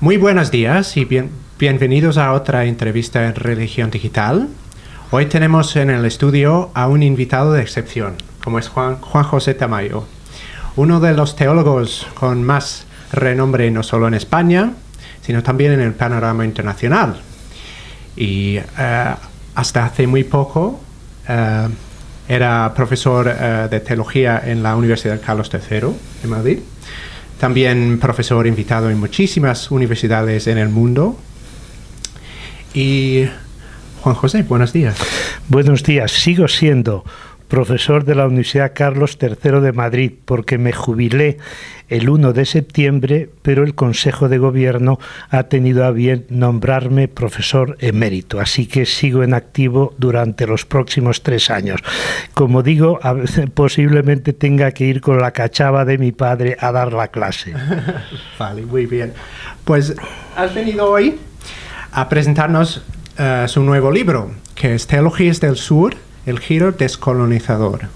Muy buenos días y bienvenidos a otra entrevista en Religión Digital. Hoy tenemos en el estudio a un invitado de excepción, como es Juan José Tamayo, uno de los teólogos con más renombre no solo en España, sino también en el panorama internacional. Y hasta hace muy poco era profesor de teología en la Universidad Carlos III de Madrid. También profesor invitado en muchísimas universidades en el mundo. Y Juan José, buenos días. Buenos días. Sigo siendo profesor de la Universidad Carlos III de Madrid porque me jubilé el 1 de septiembre, pero el Consejo de Gobierno ha tenido a bien nombrarme profesor emérito, así que sigo en activo durante los próximos 3 años. Como digo, posiblemente tenga que ir con la cachava de mi padre a dar la clase. Vale, muy bien. Pues has venido hoy a presentarnos su nuevo libro, que es Teologías del Sur, el giro descolonizador,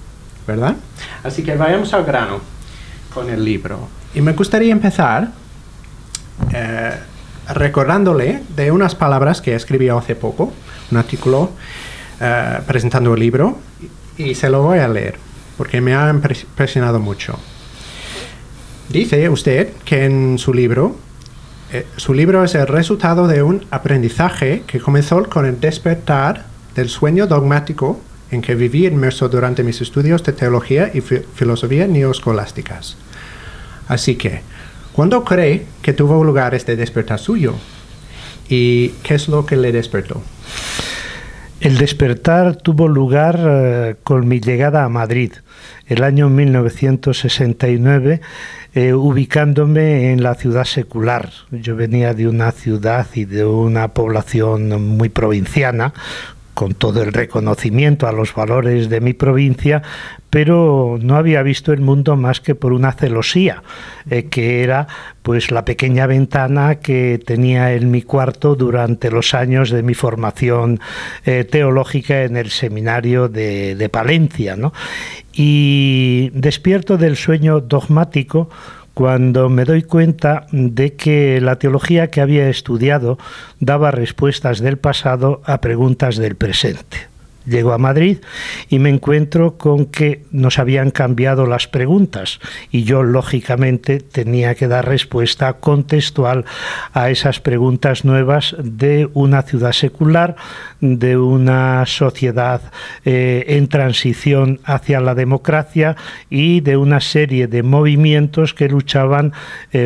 ¿verdad? Así que vayamos al grano con el libro. Y me gustaría empezar recordándole de unas palabras que escribió hace poco, un artículo presentando el libro, y se lo voy a leer, porque me ha impresionado mucho. Dice usted que en su libro es el resultado de un aprendizaje que comenzó con el despertar del sueño dogmático en que viví inmerso durante mis estudios de teología y filosofía neoescolásticas. Así que, ¿cuándo cree que tuvo lugar este despertar suyo? ¿Y qué es lo que le despertó? El despertar tuvo lugar con mi llegada a Madrid, el año 1969, ubicándome en la ciudad secular. Yo venía de una ciudad y de una población muy provinciana, con todo el reconocimiento a los valores de mi provincia, pero no había visto el mundo más que por una celosía, que era pues la pequeña ventana que tenía en mi cuarto durante los años de mi formación teológica en el seminario de Palencia, ¿no? Y despierto del sueño dogmático cuando me doy cuenta de que la teología que había estudiado daba respuestas del pasado a preguntas del presente. Llego a Madrid y me encuentro con que nos habían cambiado las preguntas y yo, lógicamente, tenía que dar respuesta contextual a esas preguntas nuevas de una ciudad secular, de una sociedad en transición hacia la democracia y de una serie de movimientos que luchaban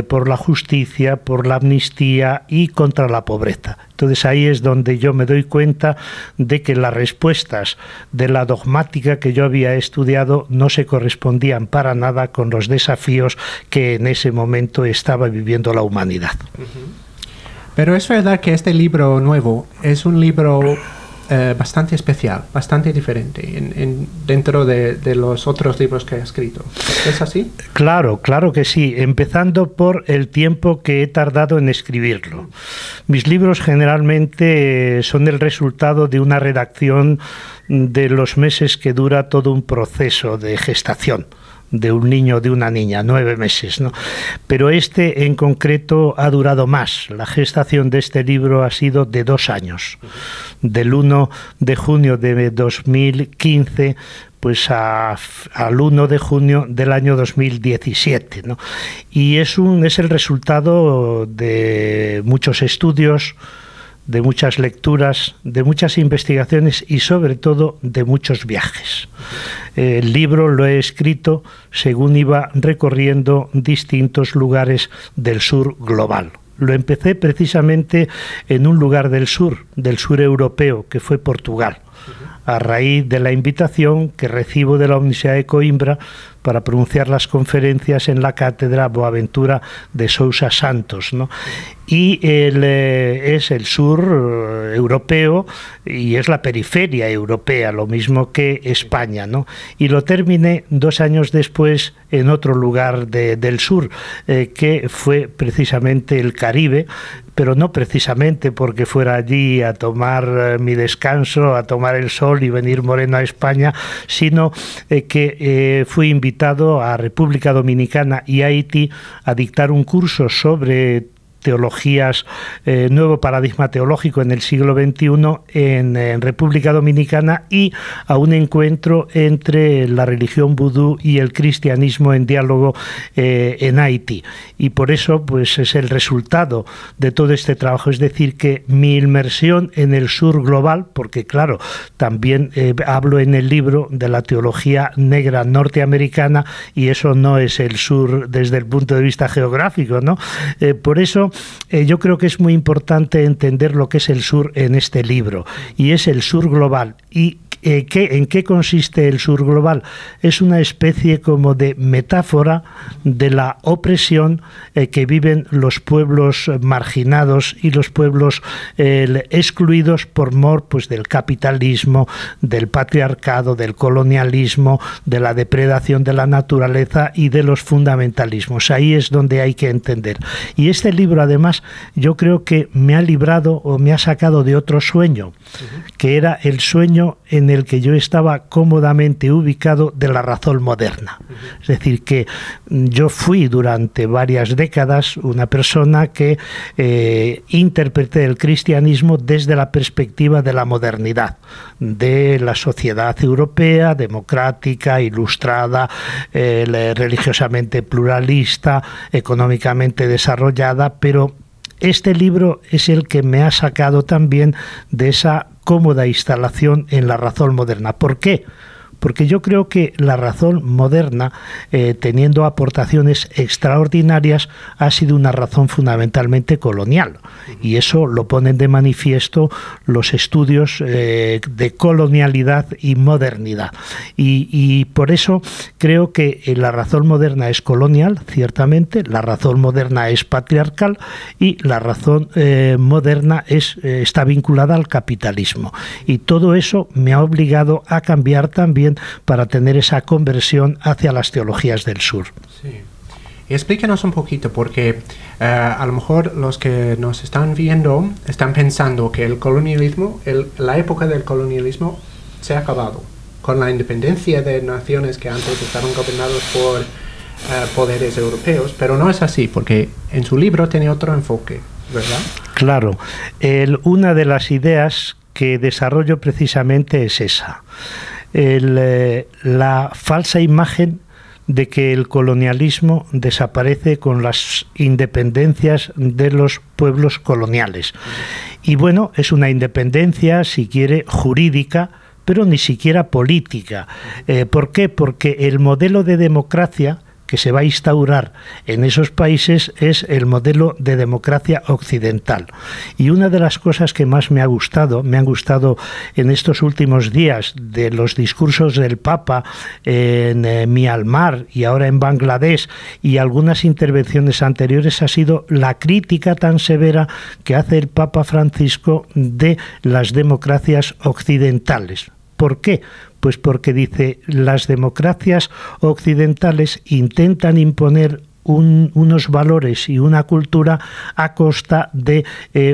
por la justicia, por la amnistía y contra la pobreza. Entonces ahí es donde yo me doy cuenta de que las respuestas de la dogmática que yo había estudiado no se correspondían para nada con los desafíos que en ese momento estaba viviendo la humanidad. Pero es verdad que este libro nuevo es un libro bastante especial, bastante diferente dentro de los otros libros que ha escrito. ¿Es así? Claro, claro que sí, empezando por el tiempo que he tardado en escribirlo. Mis libros generalmente son el resultado de una redacción de los meses que dura todo un proceso de gestación de un niño o de una niña, 9 meses, ¿no? Pero este en concreto ha durado más. La gestación de este libro ha sido de 2 años. Del 1 de junio de 2015 pues al 1 de junio del año 2017, ¿no? Y es el resultado de muchos estudios, de muchas lecturas, de muchas investigaciones y sobre todo de muchos viajes. El libro lo he escrito según iba recorriendo distintos lugares del sur global. Lo empecé precisamente en un lugar del sur europeo, que fue Portugal, a raíz de la invitación que recibo de la Universidad de Coimbra para pronunciar las conferencias en la cátedra Boaventura de Sousa Santos, ¿no? Y es el sur europeo y es la periferia europea, lo mismo que España, ¿no? Y lo terminé 2 años después en otro lugar del sur, que fue precisamente el Caribe, pero no precisamente porque fuera allí a tomar mi descanso, a tomar el sol y venir moreno a España, sino que fui invitado a República Dominicana y Haití a dictar un curso sobre teologías, nuevo paradigma teológico en el siglo XXI en República Dominicana, y a un encuentro entre la religión vudú y el cristianismo en diálogo en Haití. Y por eso pues es el resultado de todo este trabajo, es decir, que mi inmersión en el sur global, porque claro, también hablo en el libro de la teología negra norteamericana, y eso no es el sur desde el punto de vista geográfico, ¿no? Por eso yo creo que es muy importante entender lo que es el sur en este libro, y es el sur global. Y ¿en qué consiste el sur global? Es una especie como de metáfora de la opresión que viven los pueblos marginados y los pueblos excluidos por mor pues, del capitalismo, del patriarcado, del colonialismo, de la depredación de la naturaleza y de los fundamentalismos. Ahí es donde hay que entender. Y este libro, además, yo creo que me ha librado o me ha sacado de otro sueño, que era el sueño en el que yo estaba cómodamente ubicado de la razón moderna. Es decir, que yo fui durante varias décadas una persona que interpreté el cristianismo desde la perspectiva de la modernidad, de la sociedad europea, democrática, ilustrada, religiosamente pluralista, económicamente desarrollada, pero este libro es el que me ha sacado también de esa cómoda instalación en la razón moderna. ¿Por qué? Porque yo creo que la razón moderna, teniendo aportaciones extraordinarias, ha sido una razón fundamentalmente colonial. Y eso lo ponen de manifiesto los estudios de colonialidad y modernidad. Y por eso creo que la razón moderna es colonial, ciertamente, la razón moderna es patriarcal y la razón moderna está vinculada al capitalismo. Y todo eso me ha obligado a cambiar también para tener esa conversión hacia las teologías del sur. Sí. Y explícanos un poquito, porque a lo mejor los que nos están viendo están pensando que el colonialismo, la época del colonialismo se ha acabado con la independencia de naciones que antes estaban gobernados por poderes europeos, pero no es así, porque en su libro tiene otro enfoque, ¿verdad? Claro. Una de las ideas que desarrollo precisamente es esa. La falsa imagen de que el colonialismo desaparece con las independencias de los pueblos coloniales. Y bueno, es una independencia, si quiere, jurídica, pero ni siquiera política. ¿Por qué? Porque el modelo de democracia que se va a instaurar en esos países es el modelo de democracia occidental. Y una de las cosas que más me han gustado en estos últimos días de los discursos del Papa en Myanmar y ahora en Bangladesh y algunas intervenciones anteriores ha sido la crítica tan severa que hace el Papa Francisco de las democracias occidentales. ¿Por qué? Pues porque dice, las democracias occidentales intentan imponer unos valores y una cultura a costa de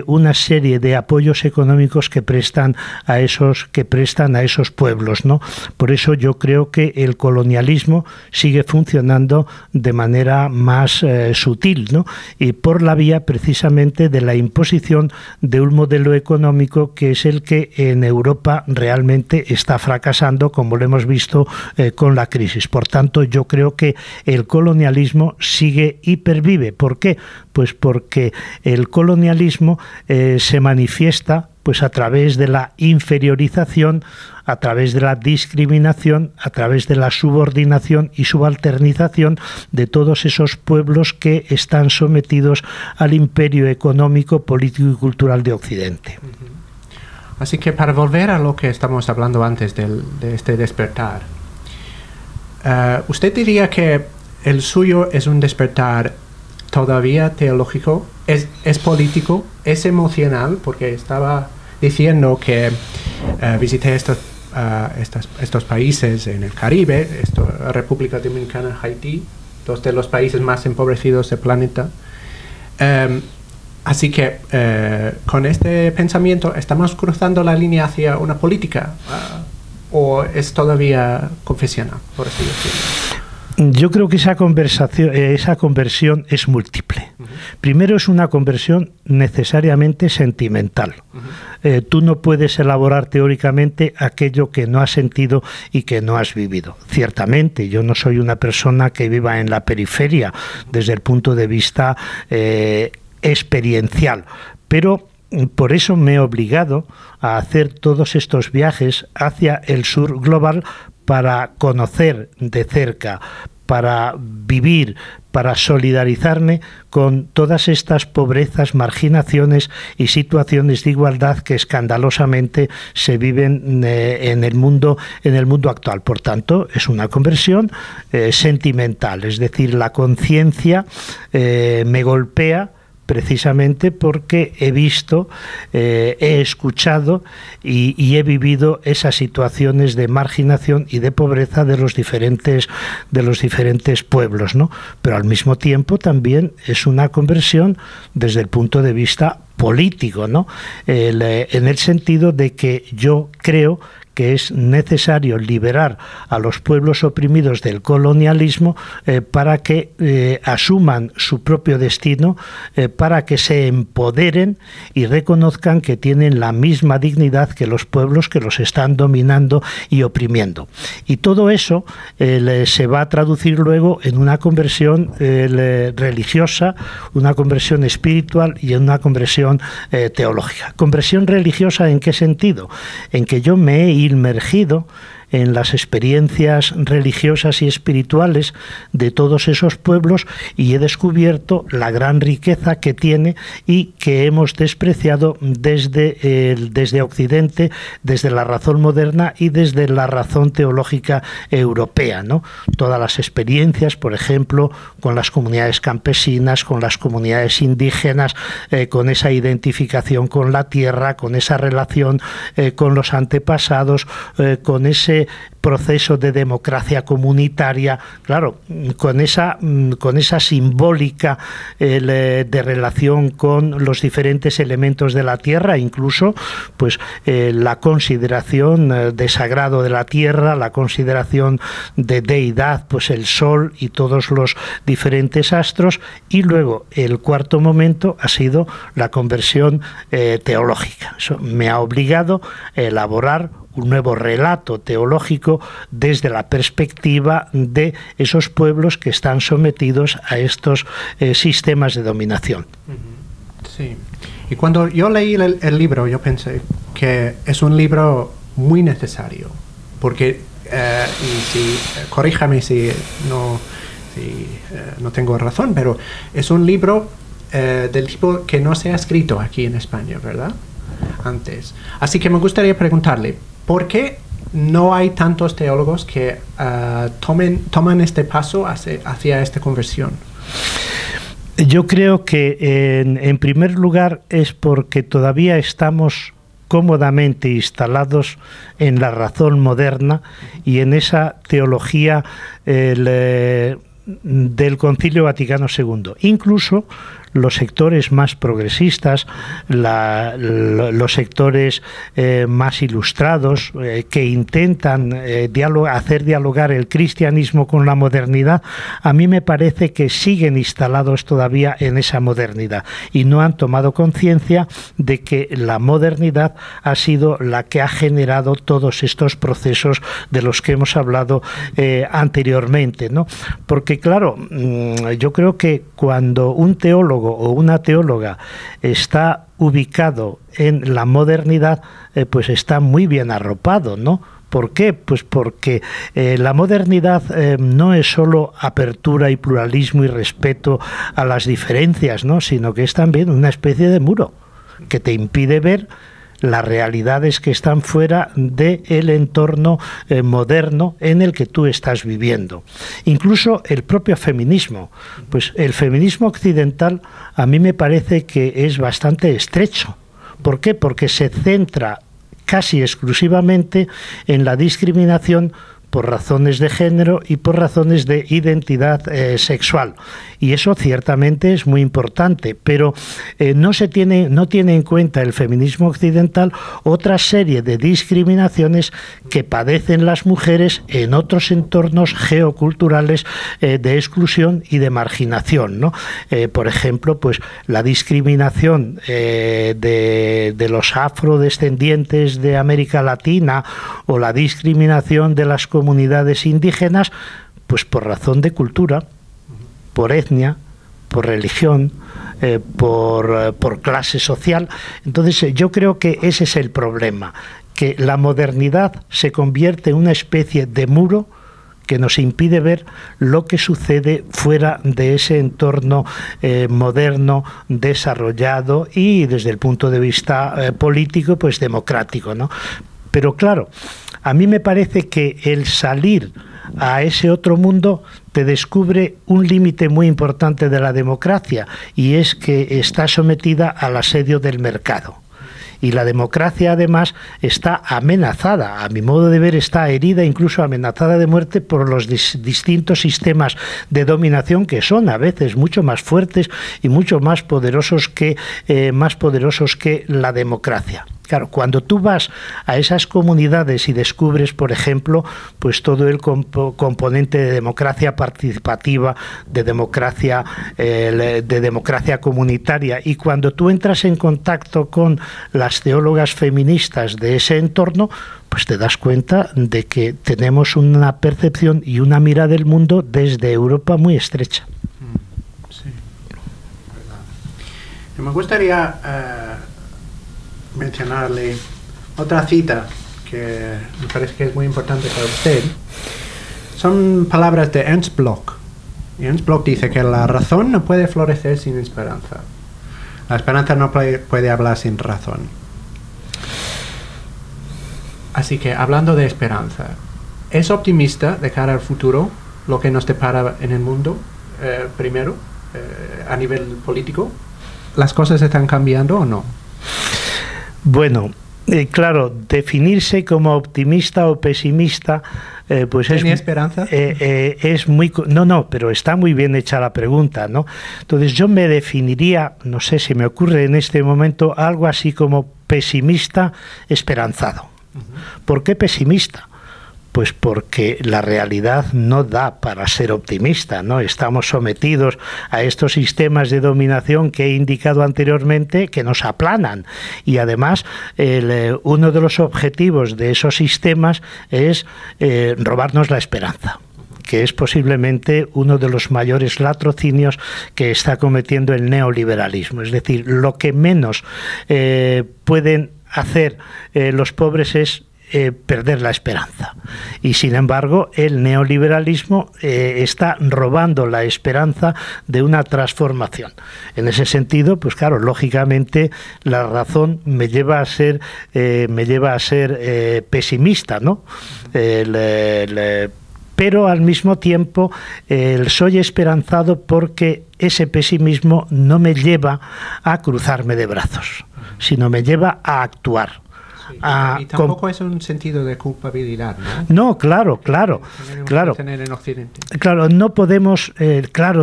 una serie de apoyos económicos que prestan a esos pueblos, ¿no? Por eso yo creo que el colonialismo sigue funcionando de manera más sutil, ¿no? Y por la vía precisamente de la imposición de un modelo económico que es el que en Europa realmente está fracasando, como lo hemos visto con la crisis. Por tanto, yo creo que el colonialismo sigue y pervive. ¿Por qué? Pues porque el colonialismo se manifiesta pues a través de la inferiorización, a través de la discriminación, a través de la subordinación y subalternización de todos esos pueblos que están sometidos al imperio económico, político y cultural de Occidente. Así que para volver a lo que estamos hablando antes de este despertar, ¿usted diría que el suyo es un despertar todavía teológico, es político, es emocional? Porque estaba diciendo que visité estos países en el Caribe, República Dominicana, Haití, dos de los países más empobrecidos del planeta. Así que con este pensamiento, ¿estamos cruzando la línea hacia una política o es todavía confesional, por así decirlo? Yo creo que esa conversión es múltiple. Primero, es una conversión necesariamente sentimental. Tú no puedes elaborar teóricamente aquello que no has sentido y que no has vivido. Ciertamente, yo no soy una persona que viva en la periferia desde el punto de vista experiencial, pero por eso me he obligado a hacer todos estos viajes hacia el sur global para conocer de cerca, para vivir, para solidarizarme con todas estas pobrezas, marginaciones y situaciones de igualdad que escandalosamente se viven en el mundo actual. Por tanto, es una conversión sentimental, es decir, la conciencia me golpea precisamente porque he visto, he escuchado y he vivido esas situaciones de marginación y de pobreza de los diferentes pueblos, ¿no? Pero al mismo tiempo también es una conversión desde el punto de vista político, ¿no? En el sentido de que yo creo que es necesario liberar a los pueblos oprimidos del colonialismo para que asuman su propio destino, para que se empoderen y reconozcan que tienen la misma dignidad que los pueblos que los están dominando y oprimiendo. Y todo eso se va a traducir luego en una conversión religiosa, una conversión espiritual y en una conversión teológica. ¿Conversión religiosa en qué sentido? En que yo me he inmergido en las experiencias religiosas y espirituales de todos esos pueblos y he descubierto la gran riqueza que tiene y que hemos despreciado desde Occidente, desde la razón moderna y desde la razón teológica europea, ¿no? Todas las experiencias, por ejemplo, con las comunidades campesinas, con las comunidades indígenas, con esa identificación con la tierra, con esa relación con los antepasados, con ese proceso de democracia comunitaria, claro, con esa simbólica de relación con los diferentes elementos de la tierra, incluso pues la consideración de sagrado de la tierra, la consideración de deidad, pues el sol y todos los diferentes astros, y luego el cuarto momento ha sido la conversión teológica. Eso me ha obligado a elaborar un nuevo relato teológico desde la perspectiva de esos pueblos que están sometidos a estos sistemas de dominación. Sí. Y cuando yo leí el libro, yo pensé que es un libro muy necesario, porque, corríjame si no tengo razón, pero es un libro del tipo que no se ha escrito aquí en España, ¿verdad? Antes. Así que me gustaría preguntarle, ¿por qué no hay tantos teólogos que toman este paso hacia esta conversión? Yo creo que en primer lugar es porque todavía estamos cómodamente instalados en la razón moderna y en esa teología del Concilio Vaticano II. Incluso los sectores más progresistas, los sectores más ilustrados, que intentan hacer dialogar el cristianismo con la modernidad, a mí me parece que siguen instalados todavía en esa modernidad y no han tomado conciencia de que la modernidad ha sido la que ha generado todos estos procesos de los que hemos hablado anteriormente, ¿no? Porque claro, yo creo que cuando un teólogo o una teóloga está ubicado en la modernidad, pues está muy bien arropado, ¿no? ¿Por qué? Pues porque la modernidad no es solo apertura y pluralismo y respeto a las diferencias, ¿no? Sino que es también una especie de muro que te impide ver las realidades que están fuera del entorno moderno en el que tú estás viviendo. Incluso el propio feminismo. Pues el feminismo occidental a mí me parece que es bastante estrecho. ¿Por qué? Porque se centra casi exclusivamente en la discriminación por razones de género y por razones de identidad sexual. Y eso ciertamente es muy importante, pero no tiene en cuenta el feminismo occidental otra serie de discriminaciones que padecen las mujeres en otros entornos geoculturales de exclusión y de marginación, ¿no? Por ejemplo, pues la discriminación de los afrodescendientes de América Latina o la discriminación de las comunidades indígenas, pues por razón de cultura, por etnia, por religión, por clase social. Entonces yo creo que ese es el problema, que la modernidad se convierte en una especie de muro que nos impide ver lo que sucede fuera de ese entorno moderno, desarrollado y desde el punto de vista político, pues democrático, ¿no? Pero claro, a mí me parece que el salir a ese otro mundo te descubre un límite muy importante de la democracia, y es que está sometida al asedio del mercado. Y la democracia, además, está amenazada, a mi modo de ver, está herida, incluso amenazada de muerte por los distintos sistemas de dominación, que son a veces mucho más fuertes y mucho más poderosos que la democracia. Claro, cuando tú vas a esas comunidades y descubres, por ejemplo, pues todo el componente de democracia participativa, de democracia comunitaria, y cuando tú entras en contacto con las teólogas feministas de ese entorno, pues te das cuenta de que tenemos una percepción y una mirada del mundo desde Europa muy estrecha. Sí, verdad. Me gustaría mencionarle otra cita que me parece que es muy importante para usted. Son palabras de Ernst Bloch. Y Ernst Bloch dice que la razón no puede florecer sin esperanza. La esperanza no puede hablar sin razón. Así que, hablando de esperanza, ¿es optimista de cara al futuro lo que nos depara en el mundo? Primero, a nivel político, ¿las cosas están cambiando o no? Bueno, claro, definirse como optimista o pesimista, pues ¿tiene esperanza? Es muy... No, pero está muy bien hecha la pregunta, ¿no? Entonces yo me definiría, no sé, si me ocurre en este momento, algo así como pesimista esperanzado. ¿Por qué pesimista? Pues porque la realidad no da para ser optimista, ¿no? Estamos sometidos a estos sistemas de dominación que he indicado anteriormente, que nos aplanan, y además uno de los objetivos de esos sistemas es robarnos la esperanza, que es posiblemente uno de los mayores latrocinios que está cometiendo el neoliberalismo. Es decir, lo que menos pueden hacer los pobres es perder la esperanza, y sin embargo el neoliberalismo está robando la esperanza de una transformación. En ese sentido, pues claro, lógicamente la razón me lleva a ser pesimista, ¿no? Pero al mismo tiempo soy esperanzado porque ese pesimismo no me lleva a cruzarme de brazos, sino me lleva a actuar. Sí, y tampoco es un sentido de culpabilidad, ¿no? No, claro. Tener en Occidente. Claro, no podemos,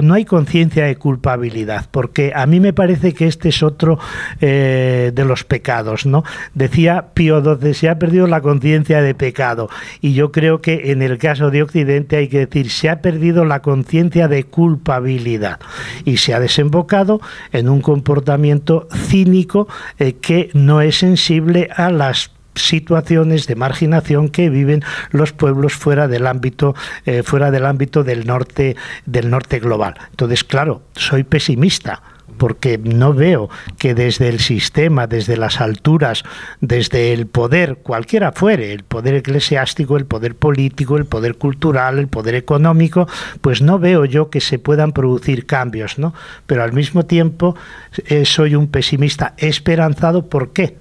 no hay conciencia de culpabilidad, porque a mí me parece que este es otro de los pecados, ¿no? Decía Pío XII, se ha perdido la conciencia de pecado, y yo creo que en el caso de Occidente hay que decir, se ha perdido la conciencia de culpabilidad, y se ha desembocado en un comportamiento cínico que no es sensible a las situaciones de marginación que viven los pueblos fuera del ámbito del norte global. Entonces, claro, soy pesimista porque no veo que desde el sistema, desde las alturas, desde el poder, cualquiera fuere, el poder eclesiástico, el poder político, el poder cultural, el poder económico, pues no veo yo que se puedan producir cambios, ¿no? Pero al mismo tiempo soy un pesimista esperanzado. ¿Por qué?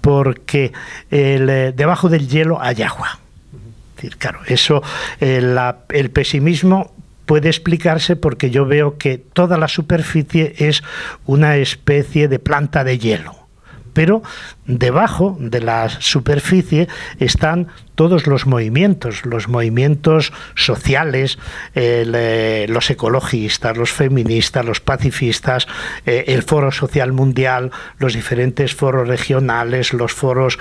Porque debajo del hielo hay agua. Es decir, claro, eso, el pesimismo puede explicarse porque yo veo que toda la superficie es una especie de planta de hielo. pero debajo de la superficie están todos los movimientos sociales, los ecologistas, los feministas, los pacifistas, el Foro Social Mundial, los diferentes foros regionales, los foros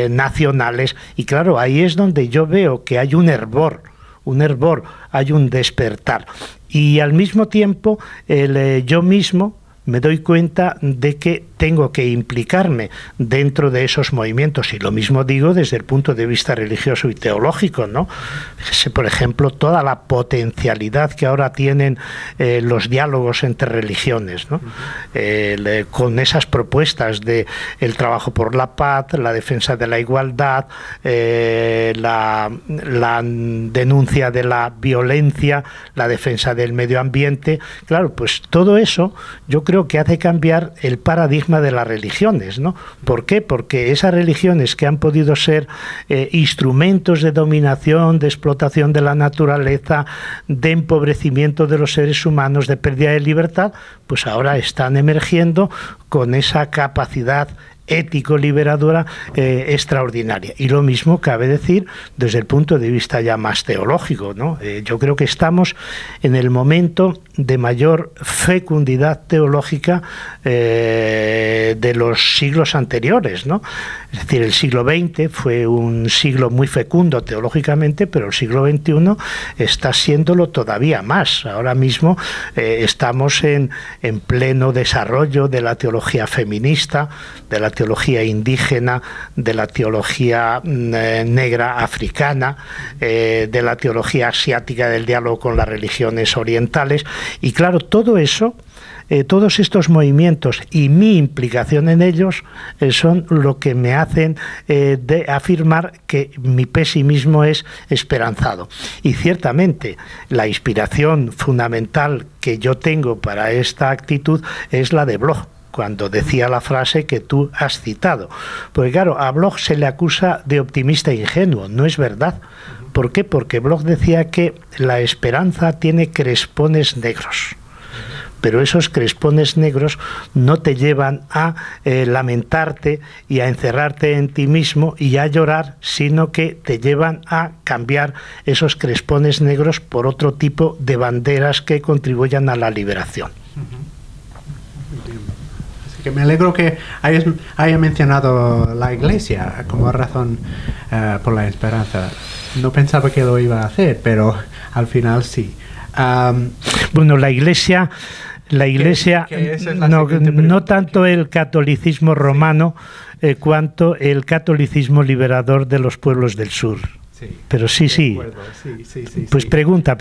nacionales, y claro, ahí es donde yo veo que hay un hervor, hay un despertar, y al mismo tiempo yo mismo me doy cuenta de que tengo que implicarme dentro de esos movimientos, y lo mismo digo desde el punto de vista religioso y teológico, ¿no? Por ejemplo, toda la potencialidad que ahora tienen los diálogos entre religiones, ¿no? Con esas propuestas de el trabajo por la paz, la defensa de la igualdad, la denuncia de la violencia, la defensa del medio ambiente. Claro, pues todo eso yo creo que hace cambiar el paradigma de las religiones, ¿no? ¿Por qué? Porque esas religiones que han podido ser instrumentos de dominación, de explotación de la naturaleza, de empobrecimiento de los seres humanos, de pérdida de libertad, pues ahora están emergiendo con esa capacidad ético-liberadora extraordinaria. Y lo mismo cabe decir desde el punto de vista ya más teológico, ¿no? Yo creo que estamos en el momento de mayor fecundidad teológica de los siglos anteriores, ¿no? Es decir, el siglo XX fue un siglo muy fecundo teológicamente, pero el siglo XXI está siéndolo todavía más. Ahora mismo estamos en pleno desarrollo de la teología feminista, de la teología indígena, de la teología negra africana, de la teología asiática, del diálogo con las religiones orientales. Y claro, todo eso, todos estos movimientos y mi implicación en ellos son lo que me hacen de afirmar que mi pesimismo es esperanzado. Y ciertamente la inspiración fundamental que yo tengo para esta actitud es la de Bloch, cuando decía la frase que tú has citado. Porque claro, a Bloch se le acusa de optimista ingenuo, no es verdad. ¿Por qué? Porque Bloch decía que la esperanza tiene crespones negros, pero esos crespones negros no te llevan a lamentarte y a encerrarte en ti mismo y a llorar, sino que te llevan a cambiar esos crespones negros por otro tipo de banderas que contribuyan a la liberación. Así que me alegro que haya mencionado la Iglesia como razón por la esperanza. No pensaba que lo iba a hacer, pero al final sí. Bueno, la Iglesia no tanto el catolicismo romano cuanto el catolicismo liberador de los pueblos del sur. Sí, pero sí. Sí, pues sí. Pregunta.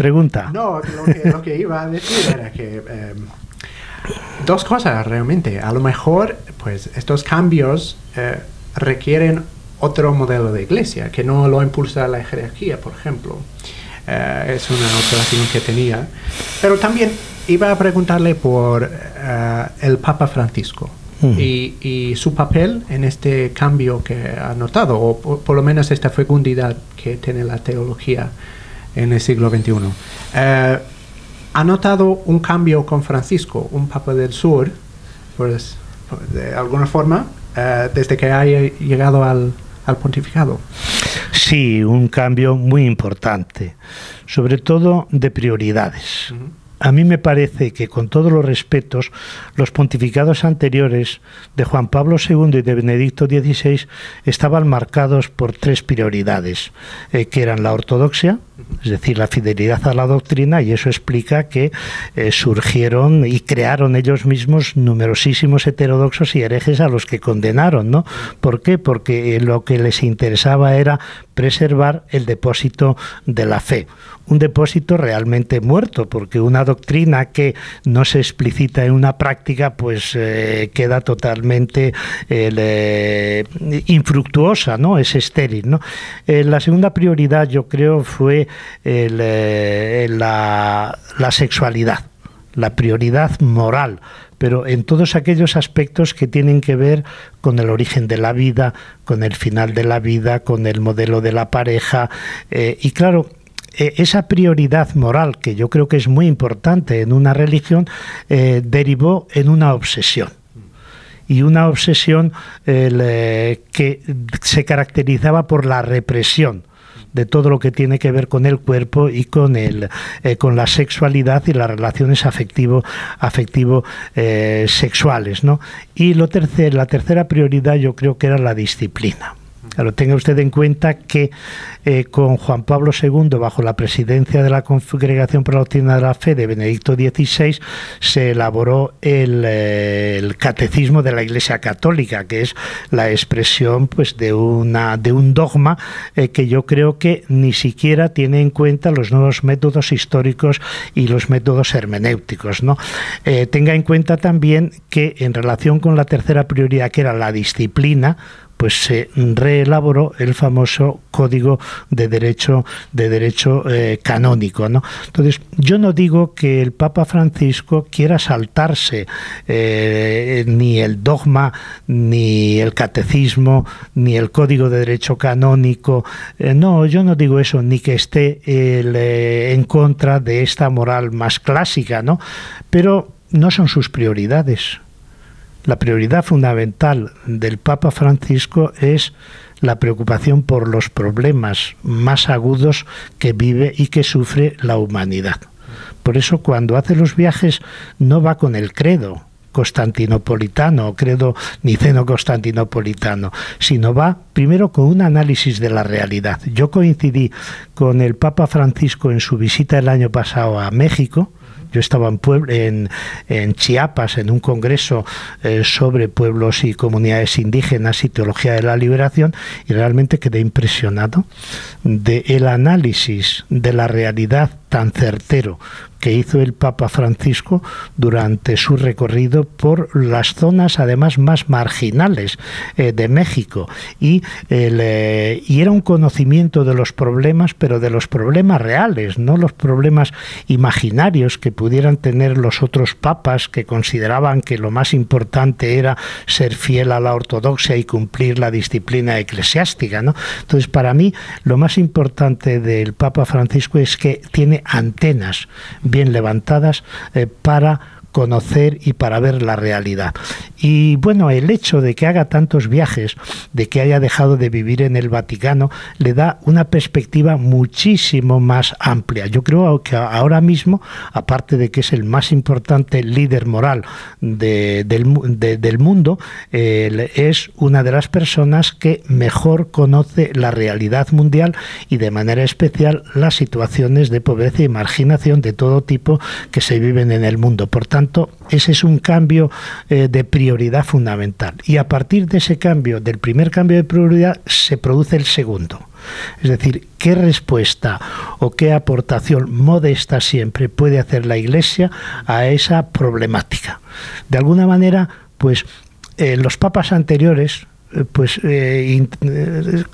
No, lo que iba a decir era que dos cosas realmente. A lo mejor, pues estos cambios requieren otro modelo de iglesia, que no lo impulsa la jerarquía, por ejemplo. Es una observación que tenía. Pero también iba a preguntarle por el Papa Francisco y su papel en este cambio que ha notado, o por lo menos esta fecundidad que tiene la teología en el siglo XXI. ¿Ha notado un cambio con Francisco, un Papa del Sur, pues, de alguna forma, desde que haya llegado al pontificado? Sí, un cambio muy importante, sobre todo de prioridades. A mí me parece que, con todos los respetos, los pontificados anteriores de Juan Pablo II y de Benedicto XVI estaban marcados por tres prioridades, que eran la ortodoxia, es decir, la fidelidad a la doctrina, y eso explica que surgieron y crearon ellos mismos numerosísimos heterodoxos y herejes a los que condenaron, ¿no? ¿Por qué? Porque lo que les interesaba era preservar el depósito de la fe. Un depósito realmente muerto, porque una doctrina que no se explicita en una práctica, pues queda totalmente infructuosa, ¿no? Es estéril, ¿no? La segunda prioridad, yo creo, fue la sexualidad, la prioridad moral, pero en todos aquellos aspectos que tienen que ver con el origen de la vida, con el final de la vida, con el modelo de la pareja, y claro, esa prioridad moral, que yo creo que es muy importante en una religión, derivó en una obsesión. y una obsesión que se caracterizaba por la represión de todo lo que tiene que ver con el cuerpo y con la sexualidad y las relaciones afectivo-sexuales, ¿no? Y la tercera prioridad yo creo que era la disciplina. Claro, tenga usted en cuenta que con Juan Pablo II, bajo la presidencia de la Congregación por la Doctrina de la Fe de Benedicto XVI, se elaboró el Catecismo de la Iglesia Católica, que es la expresión pues de un dogma que yo creo que ni siquiera tiene en cuenta los nuevos métodos históricos y los métodos hermenéuticos, ¿no? Tenga en cuenta también que en relación con la tercera prioridad, que era la disciplina, pues se reelaboró el famoso Código de Derecho Canónico, ¿no? Entonces, yo no digo que el Papa Francisco quiera saltarse ni el dogma, ni el catecismo, ni el Código de Derecho Canónico. No, yo no digo eso, ni que esté en contra de esta moral más clásica, ¿no? Pero no son sus prioridades. La prioridad fundamental del Papa Francisco es la preocupación por los problemas más agudos que vive y que sufre la humanidad. Por eso cuando hace los viajes no va con el credo constantinopolitano, credo niceno-constantinopolitano, sino va primero con un análisis de la realidad. Yo coincidí con el Papa Francisco en su visita el año pasado a México. Yo estaba en Chiapas en un congreso sobre pueblos y comunidades indígenas y teología de la liberación, y realmente quedé impresionado del análisis de la realidad tan certero que hizo el Papa Francisco durante su recorrido por las zonas además más marginales de México, y era un conocimiento de los problemas, pero de los problemas reales, no los problemas imaginarios que pudieran tener los otros papas, que consideraban que lo más importante era ser fiel a la ortodoxia y cumplir la disciplina eclesiástica, ¿no? Entonces, para mí, lo más importante del Papa Francisco es que tiene antenas bien levantadas para conocer y para ver la realidad. Y bueno, el hecho de que haga tantos viajes, de que haya dejado de vivir en el Vaticano, le da una perspectiva muchísimo más amplia. Yo creo que ahora mismo, aparte de que es el más importante líder moral del mundo, es una de las personas que mejor conoce la realidad mundial y de manera especial las situaciones de pobreza y marginación de todo tipo que se viven en el mundo. Por tanto, ese es un cambio de prioridad fundamental. Y a partir de ese cambio, del primer cambio de prioridad, se produce el segundo. Es decir, ¿qué respuesta o qué aportación modesta siempre puede hacer la Iglesia a esa problemática? De alguna manera, pues los papas anteriores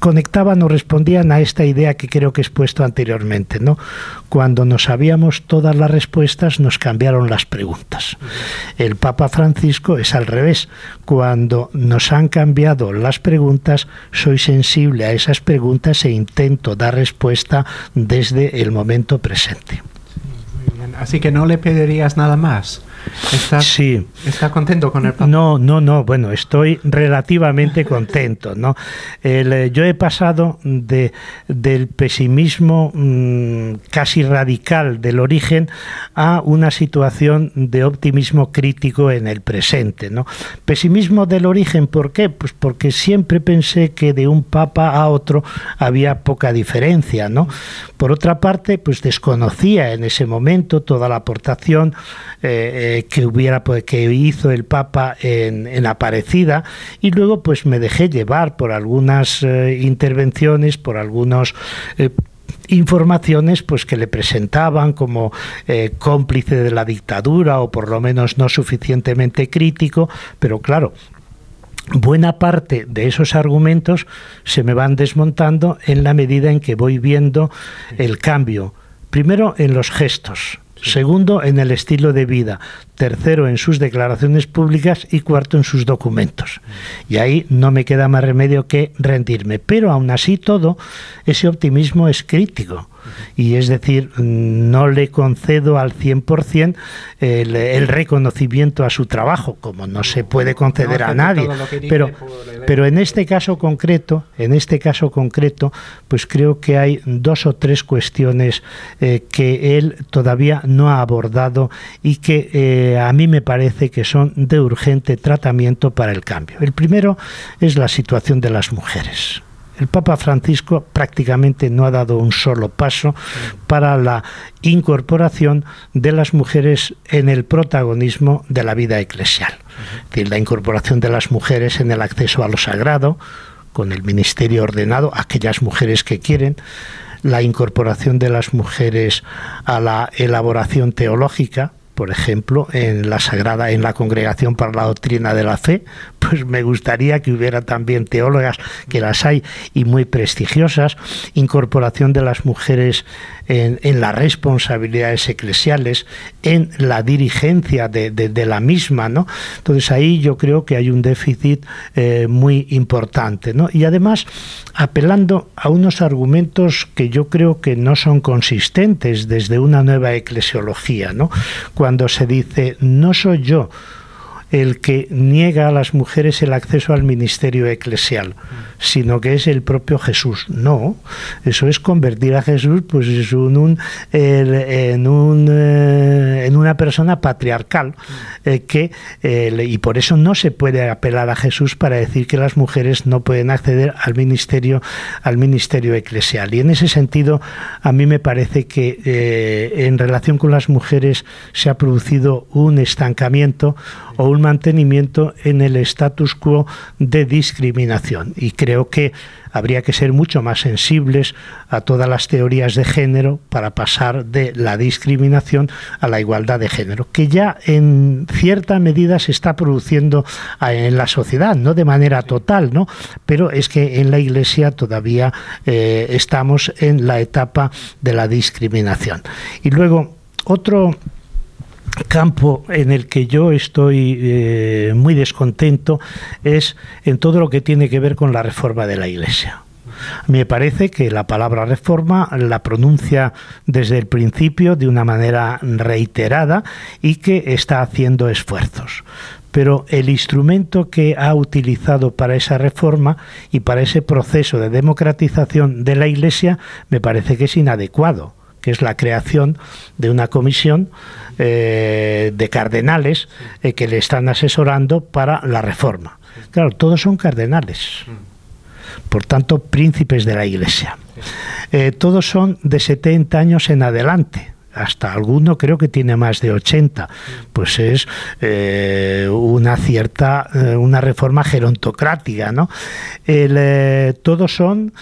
conectaban o respondían a esta idea que creo que he expuesto anteriormente, ¿no? Cuando no sabíamos todas las respuestas, nos cambiaron las preguntas. El Papa Francisco es al revés. Cuando nos han cambiado las preguntas, soy sensible a esas preguntas e intento dar respuesta desde el momento presente. Muy bien. Así que no le pedirías nada más. ¿Está contento con el Papa? No, bueno, estoy relativamente contento, ¿no? Yo he pasado del pesimismo casi radical del origen a una situación de optimismo crítico en el presente, ¿no? Pesimismo del origen, ¿por qué? Pues porque siempre pensé que de un papa a otro había poca diferencia, ¿no? Por otra parte, pues desconocía en ese momento toda la aportación que hizo el Papa en Aparecida, y luego pues me dejé llevar por algunas intervenciones, por algunos informaciones pues que le presentaban como cómplice de la dictadura, o por lo menos no suficientemente crítico, pero claro, buena parte de esos argumentos se me van desmontando en la medida en que voy viendo el cambio, primero en los gestos, segundo en el estilo de vida, tercero en sus declaraciones públicas y cuarto en sus documentos. Y ahí no me queda más remedio que rendirme. Pero aún así todo, ese optimismo es crítico, Y es decir, no le concedo al 100% el reconocimiento a su trabajo, como no se puede conceder a nadie. Pero en este caso concreto, pues creo que hay 2 o 3 cuestiones que él todavía no ha abordado y que a mí me parece que son de urgente tratamiento para el cambio. El primero es la situación de las mujeres. El Papa Francisco prácticamente no ha dado un solo paso para la incorporación de las mujeres en el protagonismo de la vida eclesial. Es decir, la incorporación de las mujeres en el acceso a lo sagrado, con el ministerio ordenado, aquellas mujeres que quieren, la incorporación de las mujeres a la elaboración teológica, por ejemplo, en la Congregación para la Doctrina de la Fe, pues me gustaría que hubiera también teólogas, que las hay y muy prestigiosas, incorporación de las mujeres en las responsabilidades eclesiales, en la dirigencia de la misma, ¿no? Entonces ahí yo creo que hay un déficit muy importante, ¿no? Y además apelando a unos argumentos que yo creo que no son consistentes desde una nueva eclesiología, ¿no? Cuando se dice, no soy yo el que niega a las mujeres el acceso al ministerio eclesial, sino que es el propio Jesús. No, eso es convertir a Jesús pues en una persona patriarcal, y por eso no se puede apelar a Jesús para decir que las mujeres no pueden acceder al ministerio eclesial. Y en ese sentido, a mí me parece que en relación con las mujeres se ha producido un estancamiento o un mantenimiento en el status quo de discriminación, y creo que habría que ser mucho más sensibles a todas las teorías de género para pasar de la discriminación a la igualdad de género, que ya en cierta medida se está produciendo en la sociedad, no de manera total, ¿no? Pero es que en la Iglesia todavía estamos en la etapa de la discriminación. Y luego, otro campo en el que yo estoy muy descontento es en todo lo que tiene que ver con la reforma de la Iglesia. Me parece que la palabra reforma la pronuncia desde el principio de una manera reiterada y que está haciendo esfuerzos. Pero el instrumento que ha utilizado para esa reforma y para ese proceso de democratización de la Iglesia me parece que es inadecuado, que es la creación de una comisión de cardenales que le están asesorando para la reforma. Claro, todos son cardenales, por tanto, príncipes de la Iglesia. Todos son de 70 años en adelante. Hasta alguno creo que tiene más de 80, pues es una reforma gerontocrática, ¿no? Todos son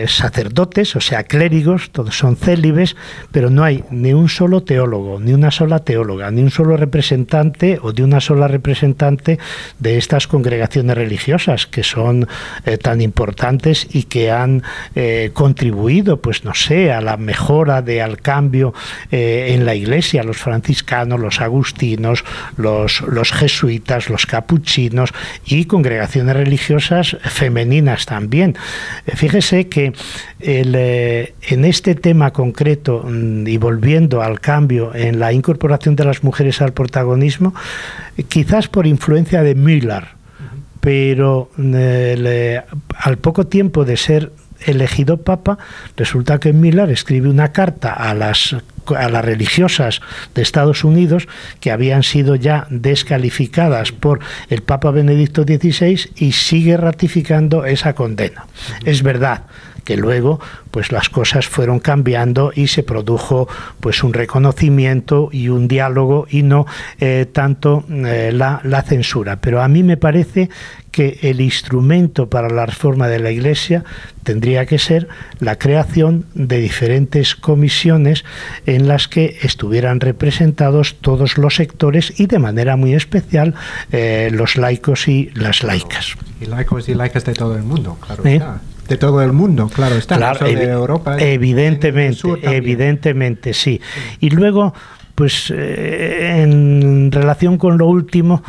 sacerdotes, o sea, clérigos, todos son célibes, pero no hay ni un solo teólogo, ni una sola teóloga, ni un solo representante o de una sola representante de estas congregaciones religiosas que son tan importantes y que han contribuido, pues no sé, a la mejora al cambio en la Iglesia, los franciscanos, los agustinos, los jesuitas, los capuchinos y congregaciones religiosas femeninas también. Fíjese que en este tema concreto, y volviendo al cambio en la incorporación de las mujeres al protagonismo, quizás por influencia de Müller, pero al poco tiempo de ser elegido papa, resulta que Müller escribe una carta a las religiosas de Estados Unidos que habían sido ya descalificadas por el Papa Benedicto XVI y sigue ratificando esa condena. Es verdad que luego pues las cosas fueron cambiando y se produjo pues un reconocimiento y un diálogo y no tanto la censura. Pero a mí me parece que el instrumento para la reforma de la Iglesia tendría que ser la creación de diferentes comisiones en las que estuvieran representados todos los sectores y de manera muy especial los laicos y las laicas. Y laicos y laicas de todo el mundo, claro está. De todo el mundo, claro está. Claro, de Europa. Evidentemente, sí. Y luego, pues en relación con lo último,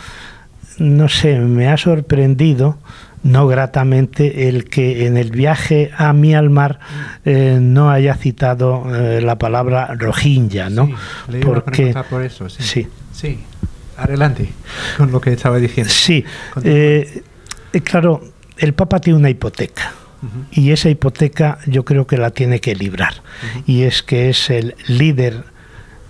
no sé, me ha sorprendido no gratamente el que en el viaje a Myanmar no haya citado la palabra Rohingya, ¿no? Sí, le iba a preguntar por eso, sí. Sí. Sí, adelante con lo que estaba diciendo. Sí, claro, el Papa tiene una hipoteca. Y esa hipoteca yo creo que la tiene que librar. Y es que es el líder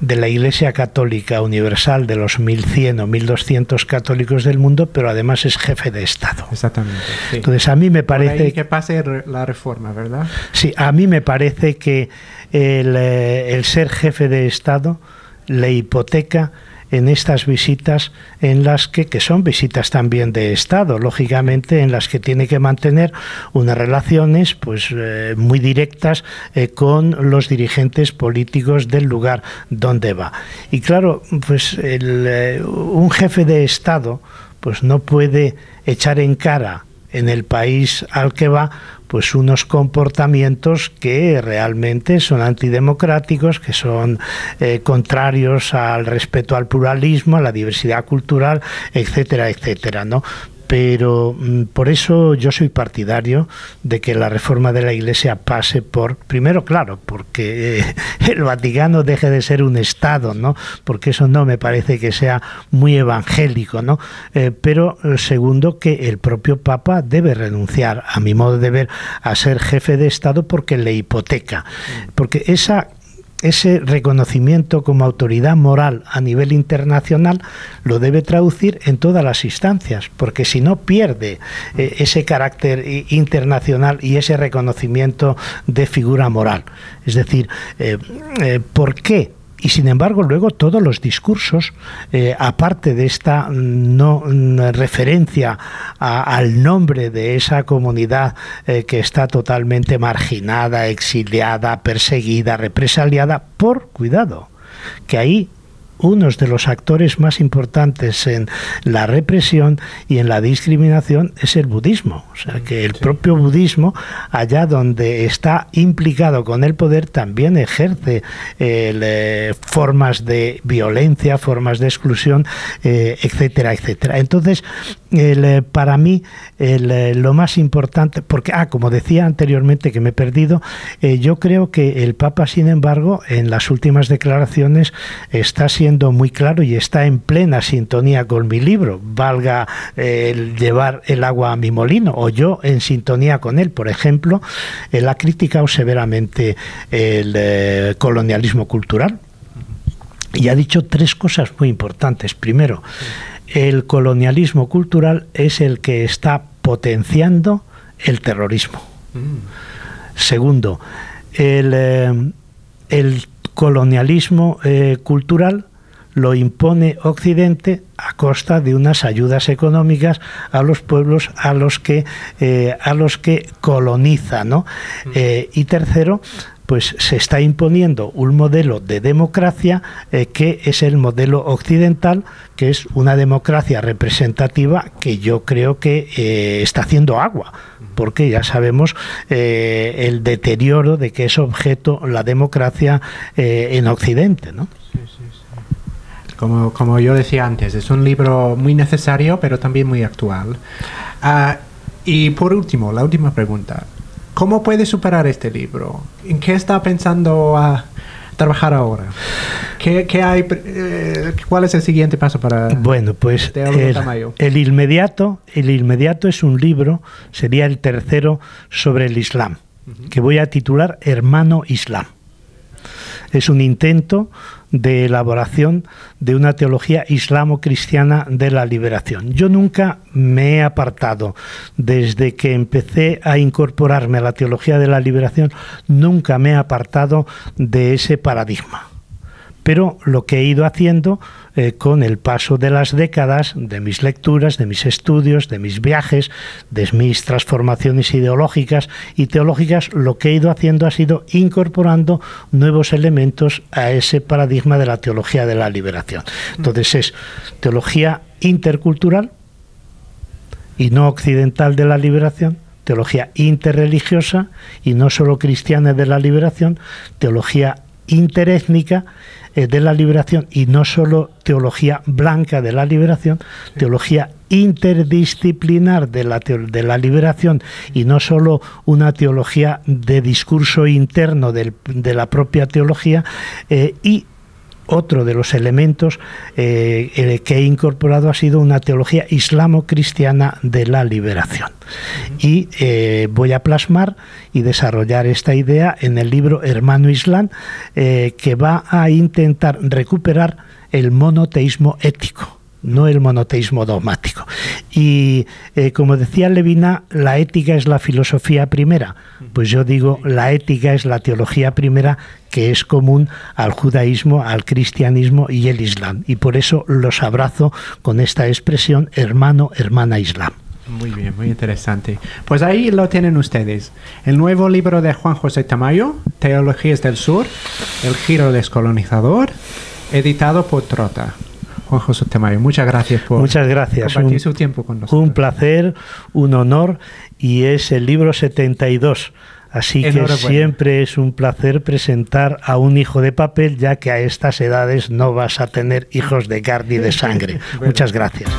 de la Iglesia Católica Universal de los 1100 o 1200 católicos del mundo, pero además es jefe de Estado. Exactamente. Sí. Entonces a mí me parece... Por ahí que pase la reforma, ¿verdad? Sí, a mí me parece que el ser jefe de Estado le hipoteca en estas visitas en las que son visitas también de Estado, lógicamente, en las que tiene que mantener unas relaciones pues muy directas con los dirigentes políticos del lugar donde va. Y claro, pues un jefe de Estado pues no puede echar en cara en el país al que va pues unos comportamientos que realmente son antidemocráticos, que son contrarios al respeto al pluralismo, a la diversidad cultural, etcétera, etcétera, ¿no? Pero por eso yo soy partidario de que la reforma de la Iglesia pase por, primero, claro, porque el Vaticano deje de ser un Estado, ¿no? Porque eso no me parece que sea muy evangélico, ¿no? Pero segundo, que el propio Papa debe renunciar, a mi modo de ver, a ser jefe de Estado porque le hipoteca. Porque ese reconocimiento como autoridad moral a nivel internacional lo debe traducir en todas las instancias, porque si no pierde ese carácter internacional y ese reconocimiento de figura moral. Es decir, ¿por qué? Y sin embargo luego todos los discursos, aparte de esta no referencia al nombre de esa comunidad que está totalmente marginada, exiliada, perseguida, represaliada, cuidado, que ahí unos de los actores más importantes en la represión y en la discriminación es el budismo. O sea, que el propio budismo, allá donde está implicado con el poder, también ejerce formas de violencia, formas de exclusión, etcétera, etcétera. Entonces, para mí, lo más importante, porque, como decía anteriormente que me he perdido, yo creo que el Papa, sin embargo, en las últimas declaraciones está siendo muy claro y está en plena sintonía con mi libro, valga llevar el agua a mi molino, o yo en sintonía con él. Por ejemplo, él ha criticado severamente el colonialismo cultural y ha dicho tres cosas muy importantes. Primero, el colonialismo cultural es el que está potenciando el terrorismo. Segundo, el colonialismo cultural lo impone Occidente a costa de unas ayudas económicas a los pueblos a los que coloniza, ¿no? Y tercero, pues se está imponiendo un modelo de democracia que es el modelo occidental, que es una democracia representativa que yo creo que está haciendo agua, porque ya sabemos el deterioro de que es objeto la democracia en Occidente, ¿no? Sí, sí, sí. Como yo decía antes, es un libro muy necesario, pero también muy actual. Y por último, la última pregunta. ¿Cómo puede superar este libro? ¿En qué está pensando trabajar ahora? ¿Qué hay, ¿cuál es el siguiente paso para Bueno, pues el inmediato es un libro, sería el tercero, sobre el Islam, que voy a titular Hermano Islam. Es un intento de elaboración de una teología islamo-cristiana de la liberación. Yo nunca me he apartado, desde que empecé a incorporarme a la teología de la liberación, nunca me he apartado de ese paradigma. Pero lo que he ido haciendo con el paso de las décadas, de mis lecturas, de mis estudios, de mis viajes, de mis transformaciones ideológicas y teológicas, lo que he ido haciendo ha sido incorporando nuevos elementos a ese paradigma de la teología de la liberación. Entonces es teología intercultural y no occidental de la liberación, teología interreligiosa y no solo cristiana de la liberación, teología interétnica de la liberación, y no solo teología blanca de la liberación, teología interdisciplinar de la liberación, y no solo una teología de discurso interno de la propia teología, y otro de los elementos que he incorporado ha sido una teología islamo-cristiana de la liberación. Y voy a plasmar y desarrollar esta idea en el libro Hermano Islam, que va a intentar recuperar el monoteísmo ético, no el monoteísmo dogmático. Y como decía Levinas, la ética es la filosofía primera. Pues yo digo, la ética es la teología primera, que es común al judaísmo, al cristianismo y el islam. Y por eso los abrazo con esta expresión hermano, hermana Islam. Muy bien, muy interesante. Pues ahí lo tienen ustedes. El nuevo libro de Juan José Tamayo, Teologías del Sur, El giro descolonizador, editado por Trota. Juan José Tamayo, muchas gracias por compartir su tiempo con nosotros. Un placer, un honor, y es el libro 72. Así que siempre es un placer presentar a un hijo de papel, ya que a estas edades no vas a tener hijos de carne y de sangre. Muchas gracias.